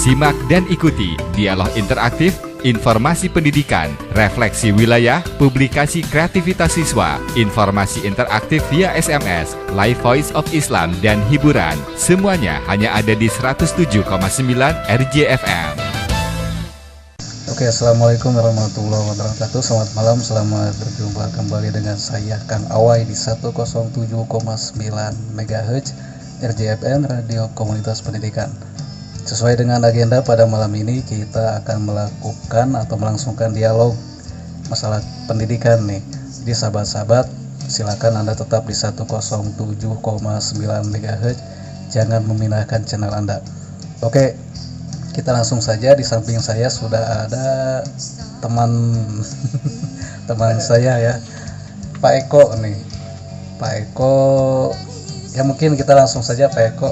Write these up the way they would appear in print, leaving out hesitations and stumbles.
Simak dan ikuti dialog interaktif, informasi pendidikan, refleksi wilayah, publikasi kreativitas siswa, informasi interaktif via SMS, live voice of Islam, dan hiburan. Semuanya hanya ada di 107,9 RJFM. Oke, Assalamualaikum warahmatullahi wabarakatuh. Selamat malam, selamat berjumpa kembali dengan saya Kang Awai di 107,9 MHz RJFM Radio Komunitas Pendidikan. Sesuai dengan agenda pada malam ini, kita akan melakukan atau melangsungkan dialog masalah pendidikan nih. Jadi sahabat-sahabat, silakan Anda tetap di 107,9 MHz, jangan memindahkan channel Anda. Oke, kita langsung saja. Di samping saya sudah ada teman saya ya, Pak Eko nih. Pak Eko, ya mungkin kita langsung saja Pak Eko.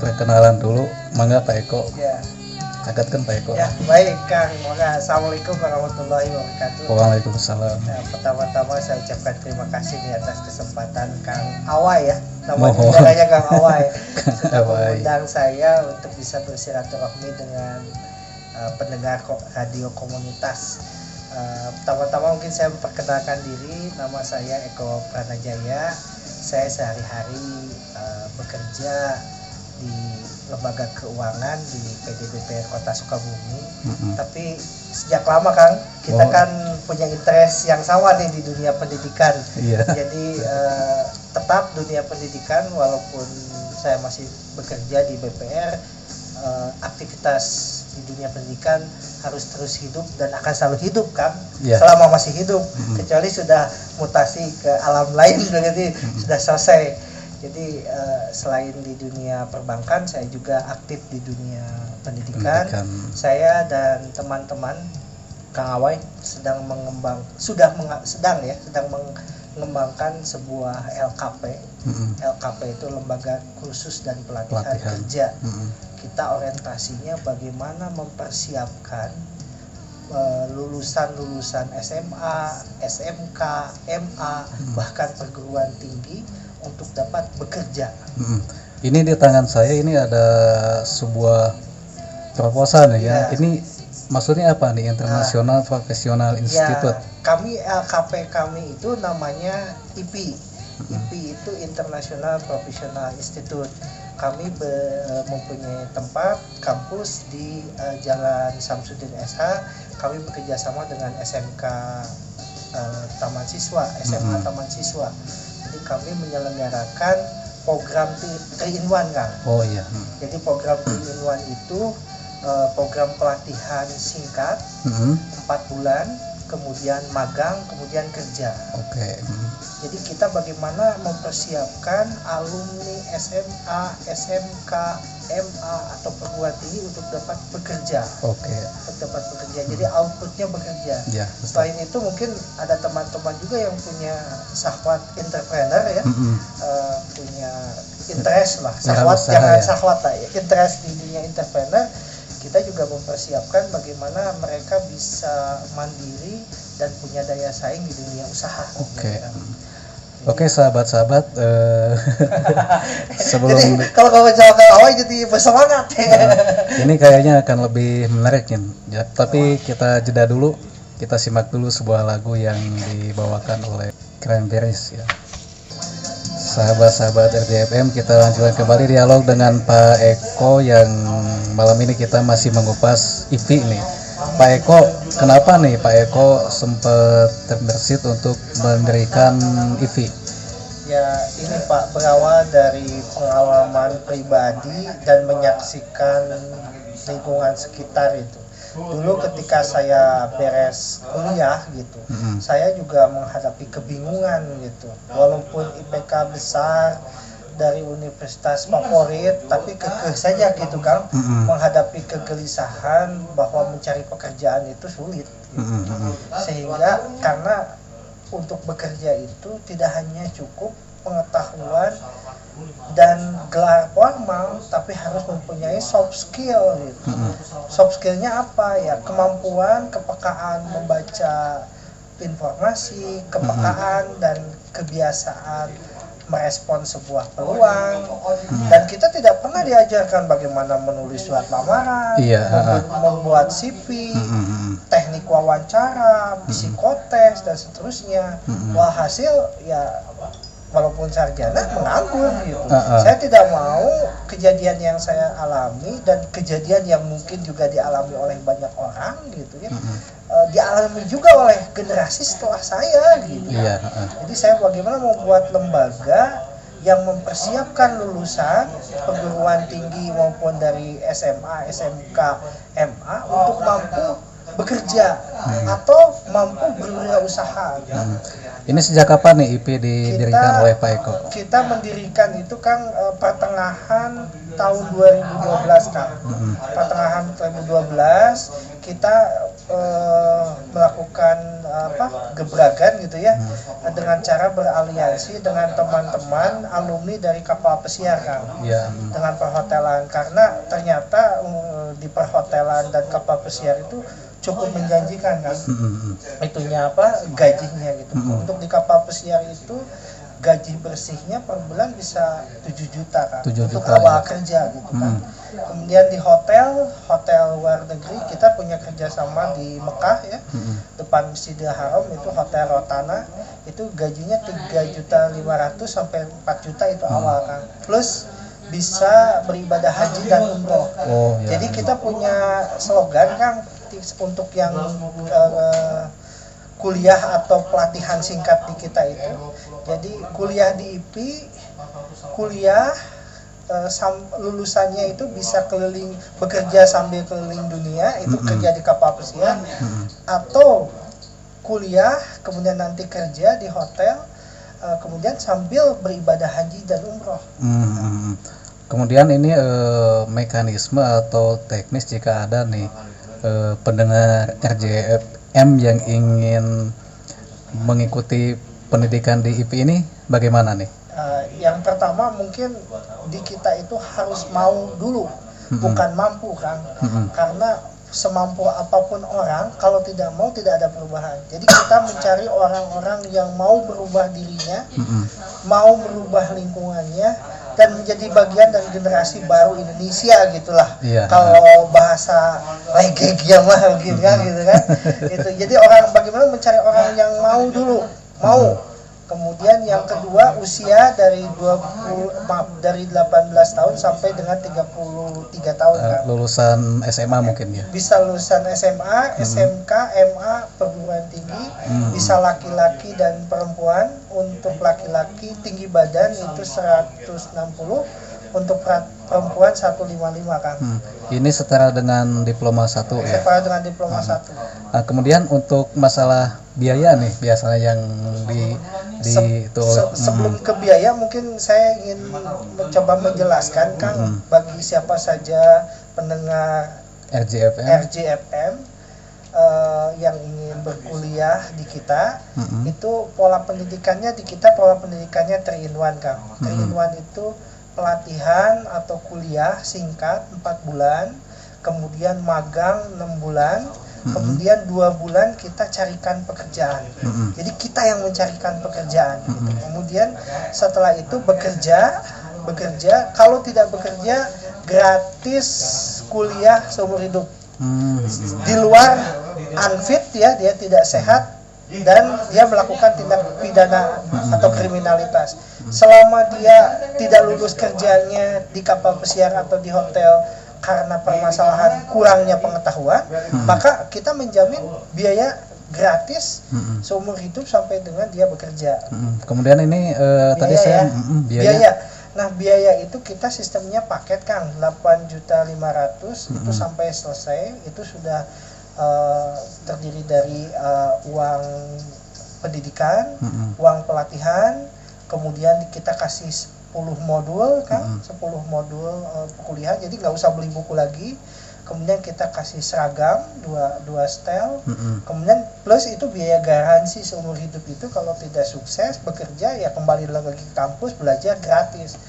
Perkenalan dulu, mangga Pak Eko. Ya. Angkatkan Pak Eko. Ya, baik Kang. Assalamualaikum warahmatullahi wabarakatuh. Waalaikumsalam. Nah, pertama-tama saya ucapkan terima kasih nih atas kesempatan Kang Awai ya. Nama negaranya Kang Awai. Sudah mengundang saya untuk bisa bersilaturahmi dengan pendengar radio komunitas. Pertama-tama mungkin saya memperkenalkan diri. Nama saya Eko Pranajaya. Saya sehari-hari bekerja di lembaga keuangan di PDBPR Kota Sukabumi. Tapi sejak lama Kang, kita kan punya interest yang sama nih di dunia pendidikan. Jadi tetap dunia pendidikan, walaupun saya masih bekerja di BPR, aktivitas di dunia pendidikan harus terus hidup dan akan selalu hidup Kang, selama masih hidup, kecuali sudah mutasi ke alam lain, berarti sudah selesai. Jadi selain di dunia perbankan, saya juga aktif di dunia pendidikan. Saya dan teman-teman Kang Awai sedang mengembangkan sebuah LKP. LKP itu Lembaga Kursus dan Pelatihan Kerja. Kita orientasinya bagaimana mempersiapkan lulusan SMA, SMK, MA, bahkan perguruan tinggi untuk dapat bekerja. Ini di tangan saya ini ada sebuah proposal nih ya. Ini maksudnya apa nih? International Professional Institute. Kami LKP kami itu namanya IPI. IPI itu International Professional Institute. Kami mempunyai tempat kampus di Jalan Samsudin SH. Kami bekerja sama dengan SMK Taman Siswa, SMA Taman Siswa. Jadi kami menyelenggarakan program 3-in-1 Kang. Jadi program 3-in-1 itu program pelatihan singkat 4 bulan, kemudian magang, kemudian kerja. Jadi kita bagaimana mempersiapkan alumni SMA, SMK, MA atau perguruan tinggi untuk dapat bekerja. Jadi outputnya bekerja. Selain itu mungkin ada teman-teman juga yang punya sahwat entrepreneur ya, punya interest lah, interest di dunia entrepreneur. Kita juga mempersiapkan bagaimana mereka bisa mandiri dan punya daya saing di dunia usaha. Oke, sahabat-sahabat, sebelum jadi kalau kamu jawab awal jadi bersemangat. Ini kayaknya akan lebih menarik ya. Tapi kita jeda dulu, kita simak dulu sebuah lagu yang dibawakan oleh Cranberries ya. Sahabat-sahabat RJFM, kita lanjutkan kembali dialog dengan Pak Eko yang malam ini kita masih mengupas IPI nih. Pak Eko, kenapa nih Pak Eko sempat terbersit untuk mendirikan IPI? Ya ini Pak, berawal dari pengalaman pribadi dan menyaksikan lingkungan sekitar itu. Dulu ketika saya beres kuliah gitu, saya juga menghadapi kebingungan gitu. Walaupun IPK besar dari universitas favorit, tapi kekeh saja gitu kan, menghadapi kegelisahan bahwa mencari pekerjaan itu sulit gitu. Sehingga karena untuk bekerja itu tidak hanya cukup pengetahuan dan gelar formal, tapi harus mempunyai soft skill gitu. Soft skillnya apa ya? Kemampuan, kepekaan membaca informasi, kepekaan dan kebiasaan merespon sebuah peluang, dan kita tidak pernah diajarkan bagaimana menulis surat lamaran, membuat CV, teknik wawancara, psikotes dan seterusnya. Walhasil ya walaupun sarjana menganggur gitu. Saya tidak mau kejadian yang saya alami dan kejadian yang mungkin juga dialami oleh banyak orang gitu ya, dialami juga oleh generasi setelah saya gitu. Jadi saya bagaimana membuat lembaga yang mempersiapkan lulusan perguruan tinggi maupun dari SMA, SMK, MA untuk mampu bekerja atau mampu berwirausaha. Ini sejak kapan nih IP didirikan oleh Pak Eko? Kita mendirikan itu Kang pertengahan tahun 2012 Kang. Pertengahan 2012 kita melakukan gebrakan gitu ya, dengan cara beraliansi dengan teman-teman alumni dari kapal pesiar Kang. Dengan perhotelan, karena ternyata di perhotelan dan kapal pesiar itu cukup menjanjikan kan, itunya gajinya gitu. Untuk di kapal pesiar itu gaji bersihnya per bulan bisa 7 juta kan, untuk awal kerja gitu kan. Kemudian di hotel luar negeri kita punya kerjasama di Mekah ya, depan Masjidil Haram itu Hotel Rotana, itu gajinya 3.500.000 sampai 4 juta itu awal kan, plus bisa beribadah haji dan umroh. Jadi kita punya slogan kan untuk yang kuliah atau pelatihan singkat di kita itu. Jadi kuliah di IP, kuliah lulusannya itu bisa keliling, bekerja sambil keliling dunia, itu kerja di kapal pesiar, atau kuliah kemudian nanti kerja di hotel, kemudian sambil beribadah haji dan umroh. Kemudian ini mekanisme atau teknis jika ada nih pendengar RJFM yang ingin mengikuti pendidikan di IP ini, bagaimana nih? Yang pertama mungkin di kita itu harus mau dulu, bukan mampu kan, karena semampu apapun orang, kalau tidak mau tidak ada perubahan. Jadi kita mencari orang-orang yang mau berubah dirinya, mau berubah lingkungannya, dan menjadi bagian dari generasi baru Indonesia gitulah. Kalau bahasa legegnya mah gitu kan, itu. Jadi bagaimana mencari orang yang mau dulu, mau. Kemudian yang kedua, usia dari 18 tahun sampai dengan 33 tahun kan. Lulusan SMA mungkin ya. Bisa lulusan SMA, SMK, MA, perguruan tinggi, bisa laki-laki dan perempuan. Untuk laki-laki tinggi badan itu 160, untuk perempuan 155 kan. Ini setara dengan diploma 1 ya. Setara dengan diploma 1. Nah, kemudian untuk masalah biaya nih biasanya yang sebelum ke biaya mungkin saya ingin mencoba menjelaskan Kang, bagi siapa saja pendengar RJFM yang ingin berkuliah di kita, itu pola pendidikannya di kita, pola pendidikannya 3-in-1 Kang. 3-in-1 itu pelatihan atau kuliah singkat 4 bulan, kemudian magang 6 bulan, kemudian 2 bulan kita carikan pekerjaan. Jadi kita yang mencarikan pekerjaan. Kemudian setelah itu bekerja, kalau tidak bekerja gratis kuliah seumur hidup. Di luar unfit ya, dia tidak sehat dan dia melakukan tindak pidana atau kriminalitas. Selama dia tidak lulus kerjanya di kapal pesiar atau di hotel karena permasalahan kurangnya pengetahuan, maka kita menjamin biaya gratis seumur hidup sampai dengan dia bekerja. Kemudian ini tadi saya biaya. Nah, biaya itu kita sistemnya paket Kang, 8.500.000 itu sampai selesai, itu sudah terdiri dari uang pendidikan, uang pelatihan, kemudian kita kasih 10 modul kan, 10 modul kuliah, jadi nggak usah beli buku lagi. Kemudian kita kasih seragam dua setel, kemudian plus itu biaya garansi seumur hidup itu kalau tidak sukses bekerja ya kembali lagi ke kampus belajar gratis,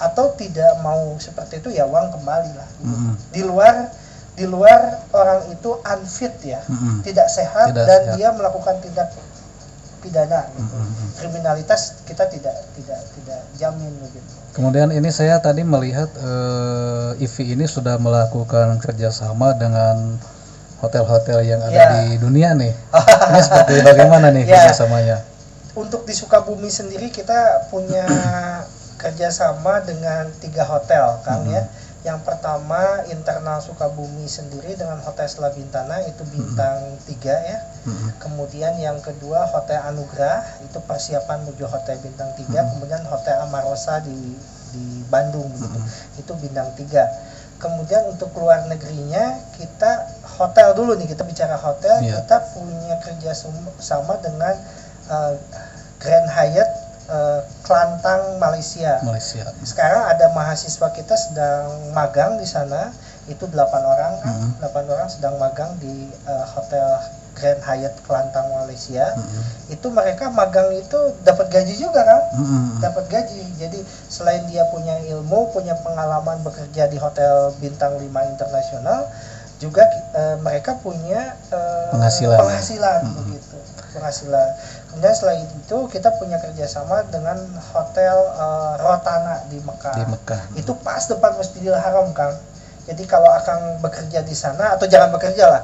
atau tidak mau seperti itu ya uang kembali lah. Di luar orang itu unfit ya, tidak sehat dan dia melakukan tindak pidana gitu. Kriminalitas kita tidak jamin gitu. Kemudian ini saya tadi melihat IVI ini sudah melakukan kerjasama dengan hotel-hotel yang ada di dunia nih. Ini seperti bagaimana nih kerjasamanya? Untuk di Sukabumi sendiri kita punya kerjasama dengan 3 hotel, Kang ya. Yang pertama internal Sukabumi sendiri dengan Hotel Slabintana itu bintang 3 ya. Kemudian yang kedua Hotel Anugrah itu persiapan menuju Hotel bintang 3. Kemudian Hotel Amarosa di Bandung gitu. Itu bintang 3. Kemudian untuk luar negerinya kita hotel dulu nih, kita bicara hotel. Kita punya kerjasama dengan Grand Hyatt Klantang Malaysia. Sekarang ada mahasiswa kita sedang magang di sana, itu 8 orang, 8 orang sedang magang di Hotel Grand Hyatt Klantang Malaysia. Itu mereka magang itu dapat gaji juga kan? Dapat gaji. Jadi selain dia punya ilmu, punya pengalaman bekerja di hotel bintang 5 internasional, juga mereka punya penghasilan begitu. Kemudian selain itu kita punya kerjasama dengan Hotel Rotana di Mekah. Itu pas depan Masjidil Haram, Kang. Jadi kalau akan bekerja di sana atau jangan bekerja lah,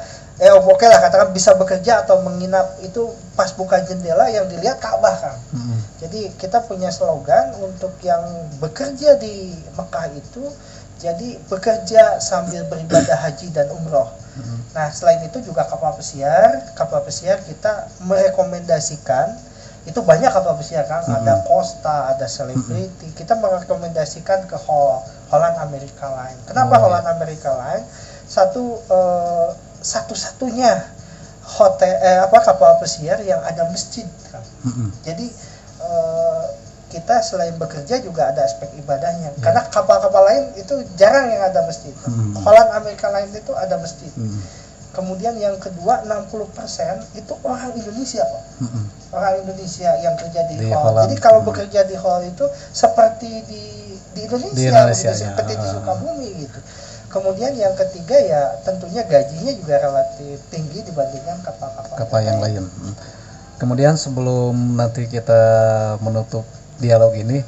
oke lah katakan bisa bekerja atau menginap, itu pas buka jendela yang dilihat Ka'bah, Kang. Jadi kita punya slogan untuk yang bekerja di Mekah itu, jadi bekerja sambil beribadah haji dan umroh. Nah selain itu juga kapal pesiar kita merekomendasikan, itu banyak kapal pesiar kan, ada Costa, ada Celebrity, kita merekomendasikan ke Holland America Line. Kenapa Holland America Line? Satu-satunya hotel kapal pesiar yang ada masjid kan. Jadi kita selain bekerja juga ada aspek ibadahnya. Karena kapal-kapal lain itu jarang yang ada masjid. Holland America Line itu ada masjid. Kemudian yang kedua 60% itu orang Indonesia, Pak. Orang Indonesia yang kerja di hall. Jadi kalau bekerja di hall itu seperti di Indonesia gitu, seperti di Sukabumi gitu. Kemudian yang ketiga ya tentunya gajinya juga relatif tinggi dibandingkan kapal-kapal yang lain. Kemudian sebelum nanti kita menutup dialog ini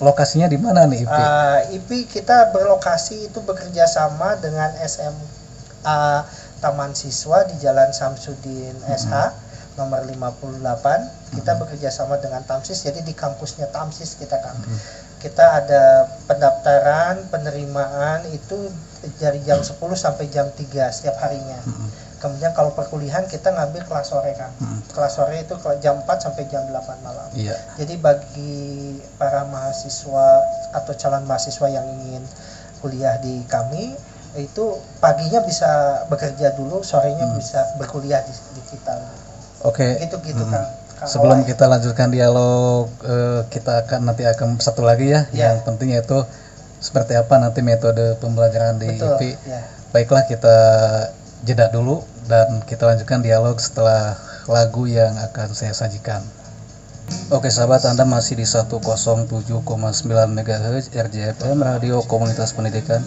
lokasinya di mana nih IPI? IPI kita berlokasi itu bekerja sama dengan SMA Taman Siswa di Jalan Samsudin SH nomor 58. Kita bekerja sama dengan Tamsis, jadi di kampusnya Tamsis kita kan. Kita ada pendaftaran, penerimaan itu dari jam 10 sampai jam 3 setiap harinya. Kemudian kalau perkuliahan kita ngambil kelas sore kan. Kelas sore itu jam 4 sampai jam 8 malam. Jadi bagi para mahasiswa atau calon mahasiswa yang ingin kuliah di kami, itu paginya bisa bekerja dulu, sorenya bisa berkuliah di kita. Oke. Gitu kan. Sebelum kita lanjutkan dialog, kita nanti akan satu lagi ya. Yang penting yaitu seperti apa nanti metode pembelajaran di IPI. Baiklah, kita jeda dulu dan kita lanjutkan dialog setelah lagu yang akan saya sajikan. Oke sahabat, Anda masih di 107,9 MHz RJFM Radio Komunitas Pendidikan.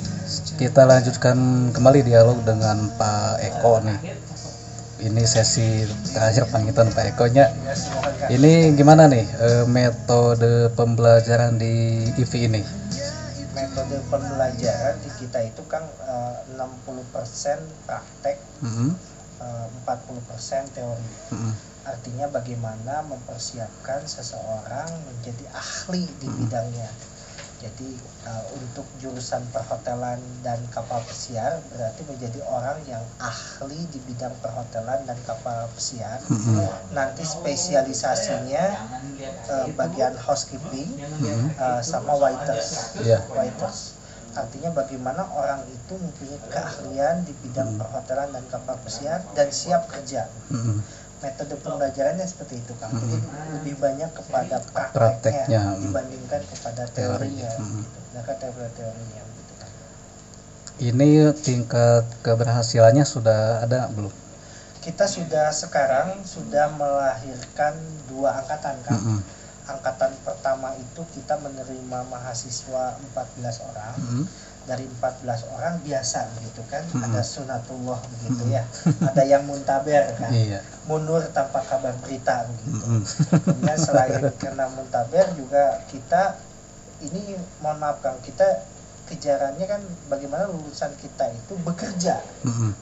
Kita lanjutkan kembali dialog dengan Pak Eko nih. Ini sesi terakhir panggilan Pak Eko-nya. Ini gimana nih metode pembelajaran di IPI ini? Metode pembelajaran di kita itu kan 60% praktek, 40% teori. Artinya bagaimana mempersiapkan seseorang menjadi ahli di bidangnya. Jadi untuk jurusan perhotelan dan kapal pesiar berarti menjadi orang yang ahli di bidang perhotelan dan kapal pesiar. Nanti spesialisasinya bagian housekeeping sama waiters. Artinya bagaimana orang itu mempunyai keahlian di bidang perhotelan dan kapal pesiar dan siap kerja. Metode pembelajarannya seperti itu kan. Jadi lebih banyak kepada prakteknya dibandingkan kepada teorinya. Gitu. Teorinya gitu kan. Ini tingkat keberhasilannya sudah ada belum? Kita sekarang sudah melahirkan 2 angkatan kan. Angkatan pertama itu kita menerima mahasiswa 14 orang. dari 14 orang biasa begitu kan, ada sunatullah begitu ya, ada yang muntaber kan, mundur tanpa kabar berita begitu. Kemudian selain karena muntaber juga kita ini, mohon maaf Kang, kita kejarannya kan bagaimana lulusan kita itu bekerja,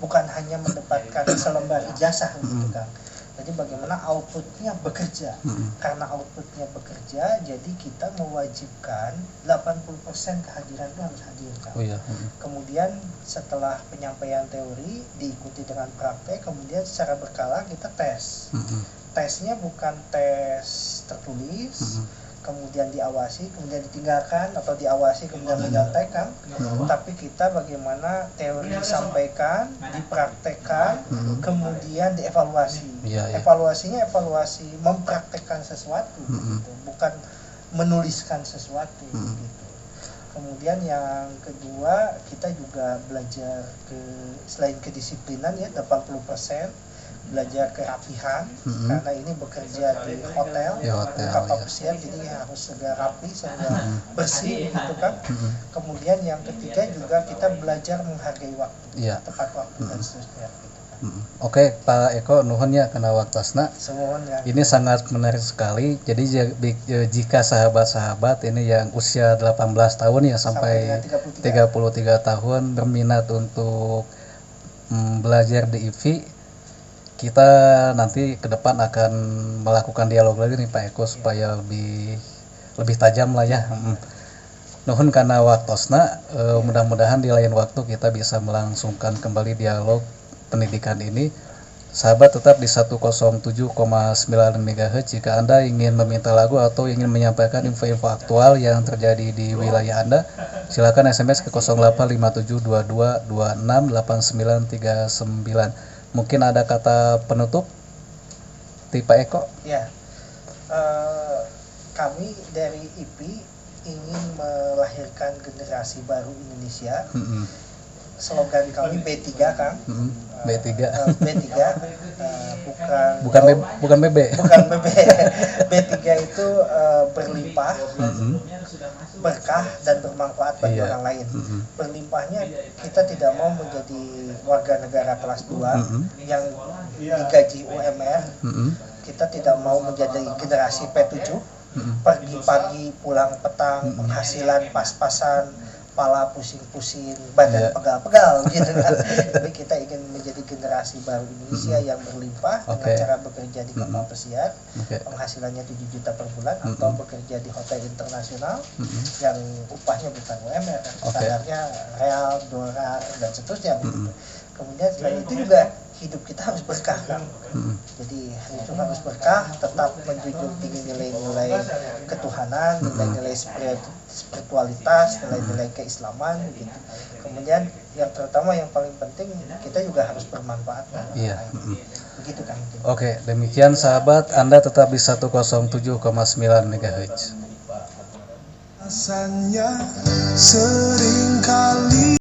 bukan hanya mendapatkan selembar ijazah begitu Kang. Jadi bagaimana outputnya bekerja. Karena outputnya bekerja, jadi kita mewajibkan 80% kehadiran itu harus hadir Kang. Kemudian setelah penyampaian teori diikuti dengan praktek, kemudian secara berkala kita tes. Tesnya bukan tes tertulis, kemudian diawasi, kemudian ditinggalkan, atau diawasi kemudian menyampaikan, tapi kita bagaimana teori disampaikan, dipraktekkan, kemudian dievaluasi. Evaluasinya evaluasi mempraktekkan sesuatu, gitu. Bukan menuliskan sesuatu. Gitu. Kemudian yang kedua, kita juga belajar selain kedisiplinan ya 80%, belajar kerapihan, karena ini bekerja di hotel, kapal pesiar, jadi harus segera rapi, segera bersih gitu kan. Kemudian yang ketiga juga kita belajar menghargai waktu, tepat waktu dan seterusnya gitu kan. Oke Pak Eko, nuhun ya karena waktasna. Ini sangat menarik sekali. Jadi jika sahabat-sahabat ini yang usia 18 tahun ya sampai 33 tahun berminat untuk belajar di IPI, kita nanti ke depan akan melakukan dialog lagi nih Pak Eko supaya lebih tajam lah ya. Nuhun karena waktosna, mudah-mudahan di lain waktu kita bisa melangsungkan kembali dialog pendidikan ini. Sahabat tetap di 107,9 MHz. Jika Anda ingin meminta lagu atau ingin menyampaikan info-info aktual yang terjadi di wilayah Anda, silakan SMS ke 085722268939. Mungkin ada kata penutup di Pak Eko? Ya, kami dari IPI ingin melahirkan generasi baru Indonesia. Slogan kami B3 Kang. B3. B3 bukan BB. Bukan BB. B3 itu berlimpah, berkah dan bermanfaat bagi orang lain. Berlimpahnya kita tidak mau menjadi warga negara kelas 2 yang digaji UMR. Kita tidak mau menjadi generasi P7, pagi-pagi pulang petang, penghasilan pas-pasan, kepala pusing-pusing, badan pegal-pegal gitu kan. Tapi kita ingin menjadi generasi baru Indonesia yang berlimpah dengan cara bekerja di kapal pesiar, penghasilannya 7 juta per bulan, atau bekerja di hotel internasional yang upahnya bukan UMR, standarnya real, dolar, dan seterusnya begitu. Kemudian selain itu juga hidup kita harus berkah kan. Jadi itu harus berkah, tetap menjunjung tinggi nilai-nilai ketuhanan, nilai-nilai spiritualitas, nilai-nilai keislaman gitu. Kemudian yang terutama yang paling penting, kita juga harus bermanfaat kan. Begitu kan. Oke, demikian sahabat, Anda tetap di 107,9 MHz. Rasanya seringkali